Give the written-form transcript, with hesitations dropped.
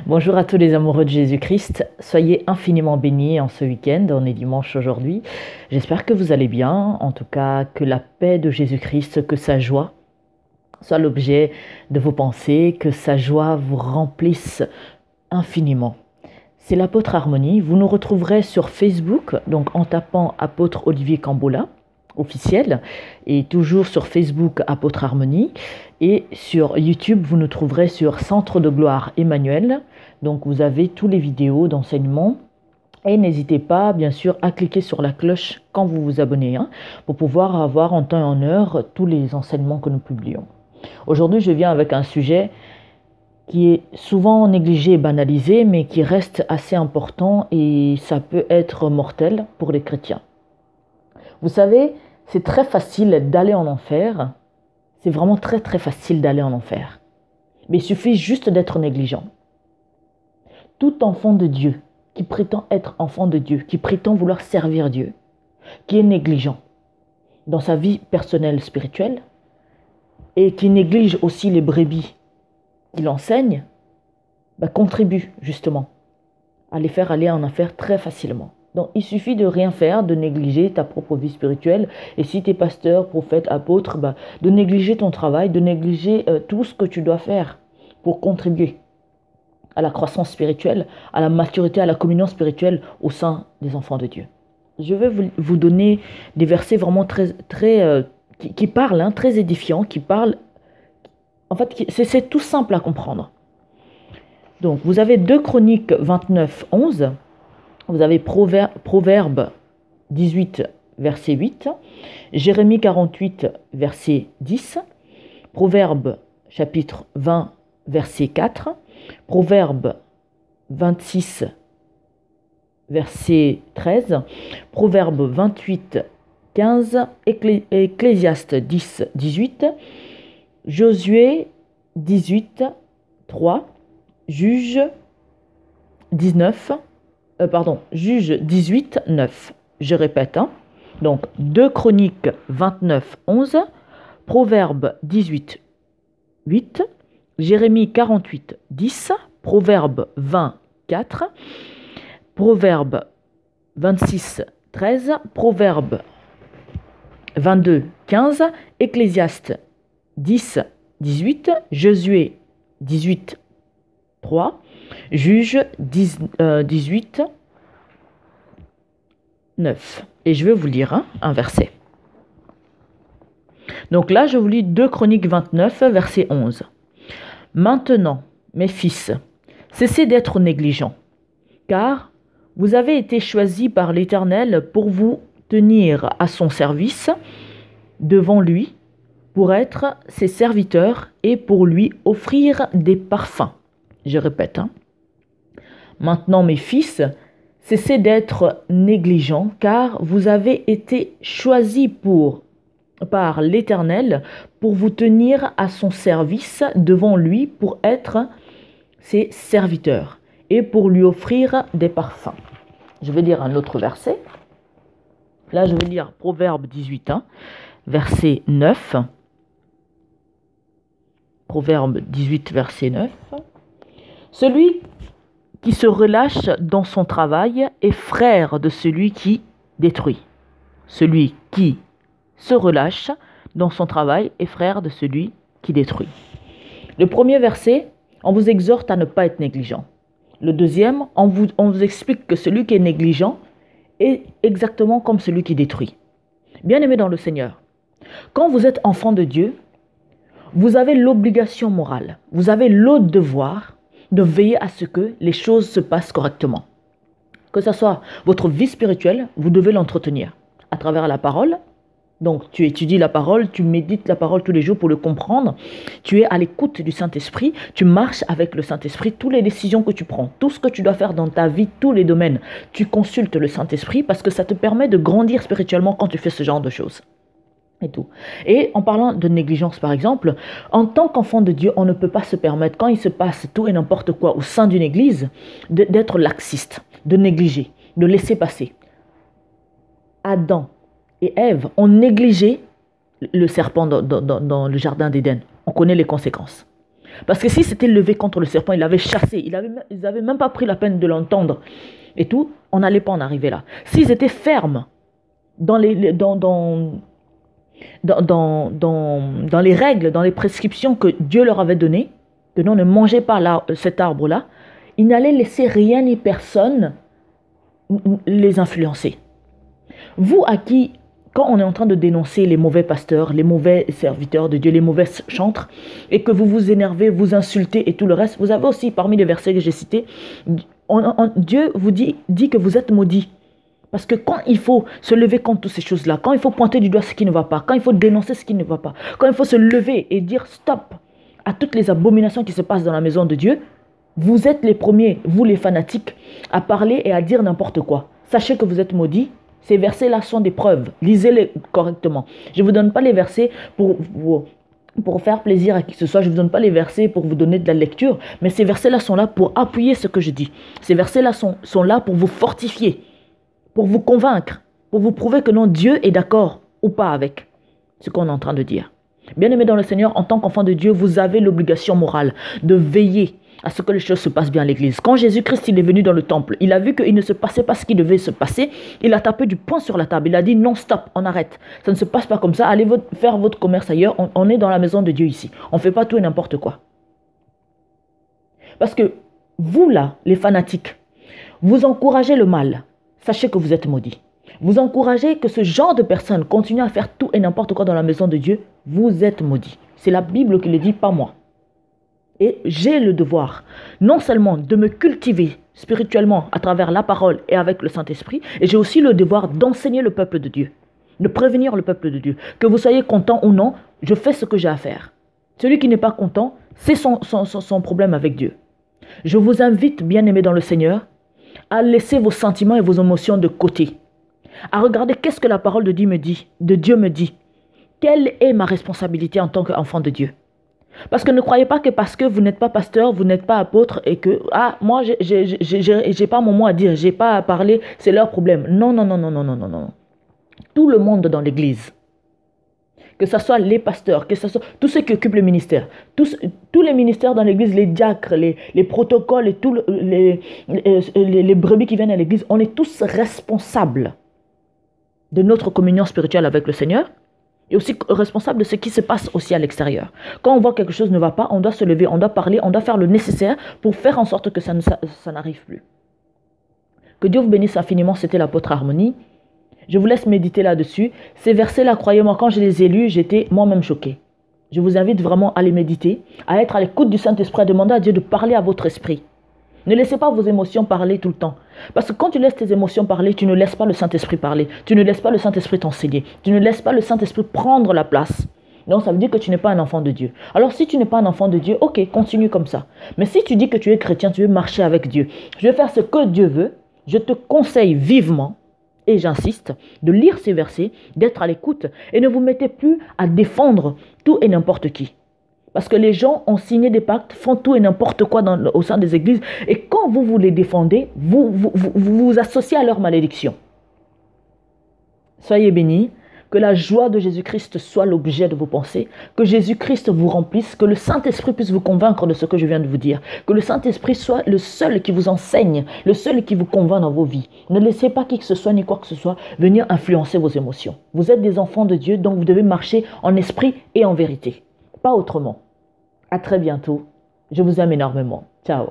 Bonjour à tous les amoureux de Jésus-Christ. Soyez infiniment bénis en ce week-end. On est dimanche aujourd'hui. J'espère que vous allez bien. En tout cas, que la paix de Jésus-Christ, que sa joie soit l'objet de vos pensées, que sa joie vous remplisse infiniment. C'est l'apôtre Harmonie. Vous nous retrouverez sur Facebook, donc en tapant apôtre Olivier Cambola officiel, et toujours sur Facebook apôtre Harmonie, et sur YouTube vous nous trouverez sur Centre de Gloire Emmanuel. Donc vous avez tous les vidéos d'enseignement, et n'hésitez pas bien sûr à cliquer sur la cloche quand vous vous abonnez, pour pouvoir avoir en temps et en heure tous les enseignements que nous publions. Aujourd'hui je viens avec un sujet qui est souvent négligé et banalisé, mais qui reste assez important, et ça peut être mortel pour les chrétiens. Vous savez, c'est très facile d'aller en enfer. C'est vraiment très très facile d'aller en enfer. Mais il suffit juste d'être négligent. Tout enfant de Dieu qui prétend être enfant de Dieu, qui prétend vouloir servir Dieu, qui est négligent dans sa vie personnelle spirituelle et qui néglige aussi les brebis qu'il enseigne, contribue justement à les faire aller en enfer très facilement. Donc, il suffit de rien faire, de négliger ta propre vie spirituelle. Et si tu es pasteur, prophète, apôtre, de négliger ton travail, de négliger tout ce que tu dois faire pour contribuer à la croissance spirituelle, à la maturité, à la communion spirituelle au sein des enfants de Dieu. Je vais vous donner des versets vraiment qui parlent, très édifiants, qui parlent. En fait, c'est tout simple à comprendre. Donc, vous avez 2 Chroniques 29, 11. Vous avez Proverbe 18, verset 8, Jérémie 48, verset 10, Proverbe chapitre 20, verset 4, Proverbe 26, verset 13, Proverbe 28, 15, Ecclésiaste 10, 18, Josué 18, 3, Juge 18, 9. Je répète. Donc, 2 Chroniques 29, 11, Proverbe 18, 8, Jérémie 48, 10, Proverbe 20, 4, Proverbe 26, 13, Proverbe 22, 15, Ecclésiaste 10, 18, Josué 18, 3, Juge 18, 9. Et je vais vous lire un verset. Donc là, je vous lis 2 Chroniques 29, verset 11. Maintenant, mes fils, cessez d'être négligents, car vous avez été choisis par l'Éternel pour vous tenir à son service devant lui, pour être ses serviteurs et pour lui offrir des parfums. Je répète. Maintenant, mes fils, cessez d'être négligents, car vous avez été choisis par l'Éternel pour vous tenir à son service devant lui, pour être ses serviteurs et pour lui offrir des parfums. Je vais lire un autre verset. Là, je vais lire Proverbe 18, verset 9. Proverbe 18, verset 9. Celui qui se relâche dans son travail est frère de celui qui détruit. Celui qui se relâche dans son travail est frère de celui qui détruit. Le premier verset, on vous exhorte à ne pas être négligent. Le deuxième, on vous explique que celui qui est négligent est exactement comme celui qui détruit. Bien-aimés dans le Seigneur, quand vous êtes enfant de Dieu, vous avez l'obligation morale, vous avez le devoir de veiller à ce que les choses se passent correctement. Que ce soit votre vie spirituelle, vous devez l'entretenir à travers la parole. Donc, tu étudies la parole, tu médites la parole tous les jours pour le comprendre. Tu es à l'écoute du Saint-Esprit, tu marches avec le Saint-Esprit. Toutes les décisions que tu prends, tout ce que tu dois faire dans ta vie, tous les domaines, tu consultes le Saint-Esprit parce que ça te permet de grandir spirituellement quand tu fais ce genre de choses. Et tout. Et en parlant de négligence, par exemple, en tant qu'enfant de Dieu, on ne peut pas se permettre, quand il se passe tout et n'importe quoi au sein d'une église, d'être laxiste, de négliger, de laisser passer. Adam et Ève ont négligé le serpent dans le jardin d'Éden. On connaît les conséquences. Parce que s'ils s'étaient levés contre le serpent, ils l'avaient chassé, ils n'avaient même pas pris la peine de l'entendre et tout, on n'allait pas en arriver là. S'ils étaient fermes dans les règles, dans les prescriptions que Dieu leur avait données, que non, ne mangez pas cet arbre-là, ils n'allaient laisser rien ni personne les influencer. Vous à qui, quand on est en train de dénoncer les mauvais pasteurs, les mauvais serviteurs de Dieu, les mauvais chantres, et que vous vous énervez, vous insultez et tout le reste, vous avez aussi parmi les versets que j'ai cités, Dieu vous dit que vous êtes maudits. Parce que quand il faut se lever contre toutes ces choses-là, quand il faut pointer du doigt ce qui ne va pas, quand il faut dénoncer ce qui ne va pas, quand il faut se lever et dire stop à toutes les abominations qui se passent dans la maison de Dieu, vous êtes les premiers, vous les fanatiques, à parler et à dire n'importe quoi. Sachez que vous êtes maudits. Ces versets-là sont des preuves. Lisez-les correctement. Je ne vous donne pas les versets pour faire plaisir à qui que ce soit. Je ne vous donne pas les versets pour vous donner de la lecture. Mais ces versets-là sont là pour appuyer ce que je dis. Ces versets-là sont là pour vous fortifier, pour vous convaincre, pour vous prouver que non, Dieu est d'accord ou pas avec ce qu'on est en train de dire. Bien-aimés dans le Seigneur, en tant qu'enfant de Dieu, vous avez l'obligation morale de veiller à ce que les choses se passent bien à l'église. Quand Jésus-Christ il est venu dans le temple, il a vu qu'il ne se passait pas ce qui devait se passer. Il a tapé du poing sur la table. Il a dit non, stop, on arrête. Ça ne se passe pas comme ça. Allez faire votre commerce ailleurs. On est dans la maison de Dieu ici. On ne fait pas tout et n'importe quoi. Parce que vous là, les fanatiques, vous encouragez le mal. Sachez que vous êtes maudits. Vous encouragez que ce genre de personnes continuent à faire tout et n'importe quoi dans la maison de Dieu. Vous êtes maudits. C'est la Bible qui le dit, pas moi. Et j'ai le devoir, non seulement de me cultiver spirituellement à travers la parole et avec le Saint-Esprit, et j'ai aussi le devoir d'enseigner le peuple de Dieu, de prévenir le peuple de Dieu. Que vous soyez content ou non, je fais ce que j'ai à faire. Celui qui n'est pas content, c'est son problème avec Dieu. Je vous invite, bien-aimés dans le Seigneur, à laisser vos sentiments et vos émotions de côté, à regarder qu'est-ce que la parole de Dieu me dit. Quelle est ma responsabilité en tant qu'enfant de Dieu? Parce que ne croyez pas que parce que vous n'êtes pas pasteur, vous n'êtes pas apôtre et que moi j'ai pas mon mot à dire, j'ai pas à parler, c'est leur problème. Non. Tout le monde dans l'église, que ce soit les pasteurs, que ce soit tous ceux qui occupent le ministère, tous les ministères dans l'église, les diacres, les protocoles et tous les brebis qui viennent à l'église, on est tous responsables de notre communion spirituelle avec le Seigneur. Et aussi responsable de ce qui se passe aussi à l'extérieur. Quand on voit quelque chose ne va pas, on doit se lever, on doit parler, on doit faire le nécessaire pour faire en sorte que ça n'arrive plus. Que Dieu vous bénisse infiniment, c'était l'apôtre Harmonie. Je vous laisse méditer là-dessus. Ces versets-là, croyez-moi, quand je les ai lus, j'étais moi-même choquée. Je vous invite vraiment à les méditer, à être à l'écoute du Saint-Esprit, à demander à Dieu de parler à votre esprit. Ne laissez pas vos émotions parler tout le temps. Parce que quand tu laisses tes émotions parler, tu ne laisses pas le Saint-Esprit parler. Tu ne laisses pas le Saint-Esprit t'enseigner. Tu ne laisses pas le Saint-Esprit prendre la place. Donc ça veut dire que tu n'es pas un enfant de Dieu. Alors si tu n'es pas un enfant de Dieu, ok, continue comme ça. Mais si tu dis que tu es chrétien, tu veux marcher avec Dieu, je veux faire ce que Dieu veut, je te conseille vivement, et j'insiste, de lire ces versets, d'être à l'écoute, et ne vous mettez plus à défendre tout et n'importe qui. Parce que les gens ont signé des pactes, font tout et n'importe quoi au sein des églises. Et quand vous les défendez, vous associez à leur malédiction. Soyez bénis. Que la joie de Jésus-Christ soit l'objet de vos pensées. Que Jésus-Christ vous remplisse. Que le Saint-Esprit puisse vous convaincre de ce que je viens de vous dire. Que le Saint-Esprit soit le seul qui vous enseigne, le seul qui vous convainc dans vos vies. Ne laissez pas qui que ce soit ni quoi que ce soit venir influencer vos émotions. Vous êtes des enfants de Dieu, donc vous devez marcher en esprit et en vérité. Pas autrement. À très bientôt. Je vous aime énormément. Ciao.